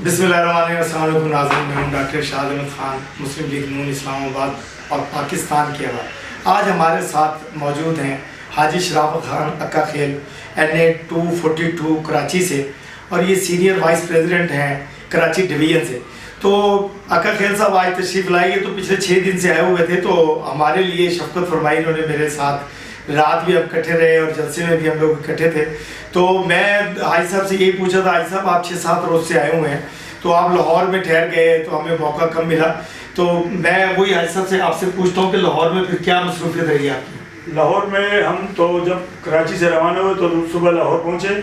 बिस्मिल्लाहिर्रहमानिर्रहीम। अस्सलाम वालेकुम नाज़रीन, मैं हूं डॉक्टर शाह अहमद खान, मुस्लिम लीग नून इस्लामाबाद और पाकिस्तान के हवा। आज हमारे साथ मौजूद हैं हाजी शराफत खान अक्का खेल NA 242 कराची से, और ये सीनियर वाइस प्रेसिडेंट हैं कराची डिवीज़न से। तो अक्का खेल साहब आज तशरीफ़ लाएंगे, तो पिछले 6 दिन से आए हुए थे, तो हमारे लिए शफ़क़त फरमाई इन्होंने। मेरे साथ रात भी हम इकट्ठे रहे और जलसे में भी हम लोग इकट्ठे थे। तो मैं हाजी साहब से यही पूछा था, हाजी साहब आप 6-7 रोज़ से आए हुए हैं, तो आप लाहौर में ठहर गए तो हमें मौका कम मिला। तो मैं वही हाजी साहब से आपसे पूछता हूँ कि लाहौर में फिर क्या मसरूफियत रही आपकी? लाहौर में हम तो जब कराची से रवाना हुए तो सुबह लाहौर पहुँचे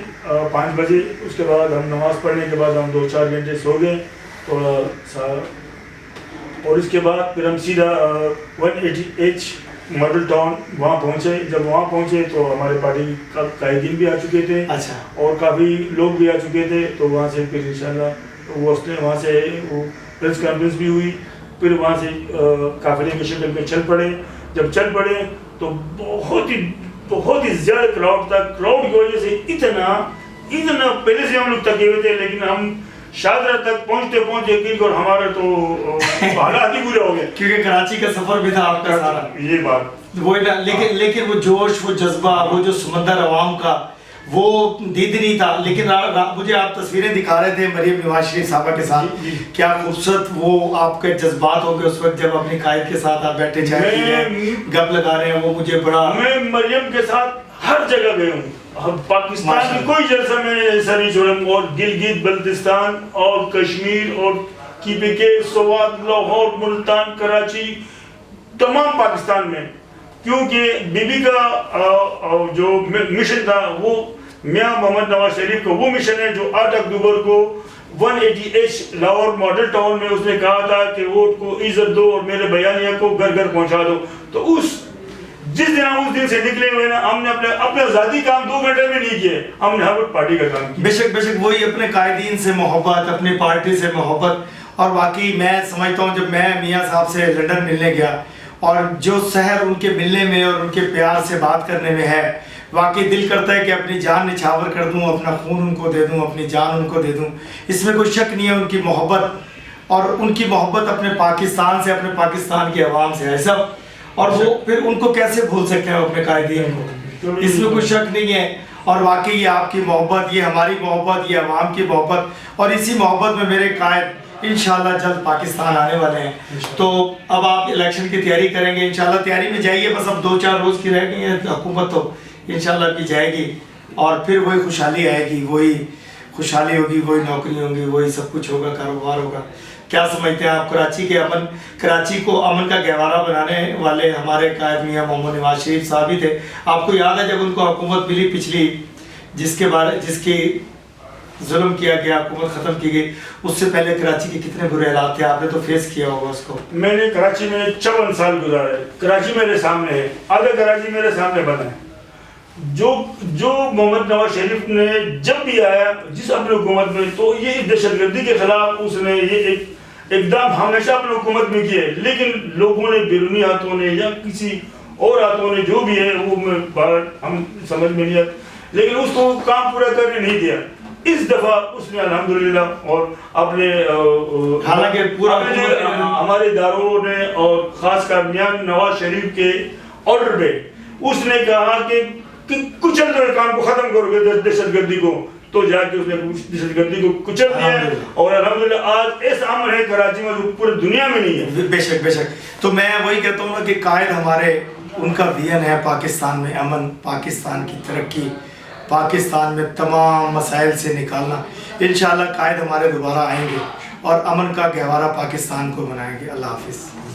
5 बजे। उसके बाद हम नमाज़ पढ़ने के बाद हम 2-4 घंटे सो गए थोड़ा सा, और इसके बाद फिर हम सीधा 180H मॉडल टाउन वहाँ पहुँचे। जब वहाँ पहुँचे तो हमारे पार्टी का कायदीन भी आ चुके थे। अच्छा। और काफ़ी लोग भी आ चुके थे। तो वहाँ से फिर इंशाल्लाह वहाँ से वो प्रेस कॉन्फ्रेंस भी हुई। फिर वहाँ से काफ़िले के शक्ल में चल पड़े। जब चल पड़े तो बहुत ही ज़्यादा क्राउड था। क्राउड की वजह से इतना पहले से हम लोग थके हुए थे, लेकिन हम शादरा तक पहुँचते और हमारा तो हालात ही बुरा हो गया, क्योंकि कराची का सफ़र भी था आपका सारा। ये बात वो ना, लेकिन वो जोश, वो जज्बा, वो जो समंदर अवाम का, वो दीद नहीं था। लेकिन मुझे आप तस्वीरें दिखा रहे थे मरियम नवाज शरीफ साहबा के साथ, क्या खूबसूरत वो आपके जज्बात हो गए उस वक्त जब अपनी कायद के साथ आप बैठे चाय पी रहे हैं, गप लगा रहे हैं। वो मुझे बड़ा, मैं मरियम के साथ हर जगह गए हूँ। पाकिस्तान में कोई जलसा मैंने ऐसा नहीं छोड़ा। और गिलगित बल्तिस्तान और कश्मीर और KPK, सोवात, लाहौर, मुल्तान, कराची, तमाम पाकिस्तान में, क्योंकि बीबी का जो मिशन था वो मियां मोहम्मद नवाज शरीफ का वो मिशन है जो 8 अक्टूबर को 180H लाहौर मॉडल टाउन में उसने कहा था कि वोट को इज्जत दो और मेरे बयानिया को घर घर पहुंचा दो। तो जिस दिन हम उस दिन से निकले हुए ना, हमने अपने आज़ादी काम 2 घंटे में नहीं किए, हमने हर वक्त पार्टी का काम किया। बेशक वही अपने कायदीन से मोहब्बत, अपनी पार्टी से मोहब्बत। और वाकई मैं समझता हूँ, जब मैं मियाँ साहब से लंदन मिलने गया और जो शहर उनके मिलने में और उनके प्यार से बात करने में है, वाकई दिल करता है कि अपनी जान निछावर कर दूं, अपना खून उनको दे दूं, अपनी जान उनको दे दूं। इसमें कोई शक नहीं है। उनकी मोहब्बत, और उनकी मोहब्बत अपने पाकिस्तान से, अपने पाकिस्तान के अवाम से है सब। और वो फिर उनको कैसे भूल सकते हैं अपने कायदीन को, इसमें कोई शक नहीं है। और वाकई ये आपकी मोहब्बत, ये हमारी मोहब्बत, ये अवाम की मोहब्बत, और इसी मोहब्बत में मेरे कायद इंशाल्लाह जल्द पाकिस्तान आने वाले हैं। तो अब आप इलेक्शन की तैयारी करेंगे, इंशाल्लाह तैयारी में जाइए। बस अब 2-4 रोज़ की रह गई है हुकूमत, तो इंशाल्लाह की जाएगी और फिर वही खुशहाली आएगी, वही खुशहाली होगी, वही नौकरी होगी, वही सब कुछ होगा, कारोबार होगा। क्या समझते हैं आप? कराची को अमन का गहवारा बनाने वाले हमारे कायद मियां मोहम्मद नवाज शरीफ साहब ही थे। आपको याद है जब उनको हुकूमत मिली पिछली, जिसकी जुल्म किया गया, हुकूमत ख़त्म की गई, उससे पहले कराची के कितने बुरे हालात थे? आपने तो फेस किया होगा उसको। मैंने कराची में 54 साल गुजारे। कराची मेरे सामने है, आधा कराची मेरे सामने बना है। जो मोहम्मद नवाज शरीफ ने जब भी आया जिस अपनी हुकूमत में, तो ये दहशतगर्दी के खिलाफ उसने ये एकदम हमेशा अपनी हुकूमत में किया है। लेकिन लोगों ने, बैरूनी हाथों ने या किसी और हाथों ने, जो भी है वो हम समझ में नहीं आता, लेकिन उसको काम पूरा करने नहीं दिया। इस दफा उसने अल्हम्दुलिल्लाह और अपने हालांकि पूरा हमारे इदारों ने और खासकर मियां नवाज शरीफ के ऑर्डर पे उसने कहा कि कुचल दो, काम को खत्म करोगे दहशतगर्दी को, तो जाके उसने दहशतगर्दी को कुचल दिया। और अल्हम्दुलिल्लाह आज ऐसा अमन है कराची में जो पूरी दुनिया में नहीं है। बेशक तो मैं वही कहता हूँ ना कि कायद हमारे, उनका विजन है पाकिस्तान में अमन, पाकिस्तान की तरक्की, पाकिस्तान में तमाम मसाइल से निकालना। इंशाल्लाह कायद हमारे दोबारा आएंगे और अमन का गहवारा पाकिस्तान को बनाएंगे। अल्लाह हाफिज़।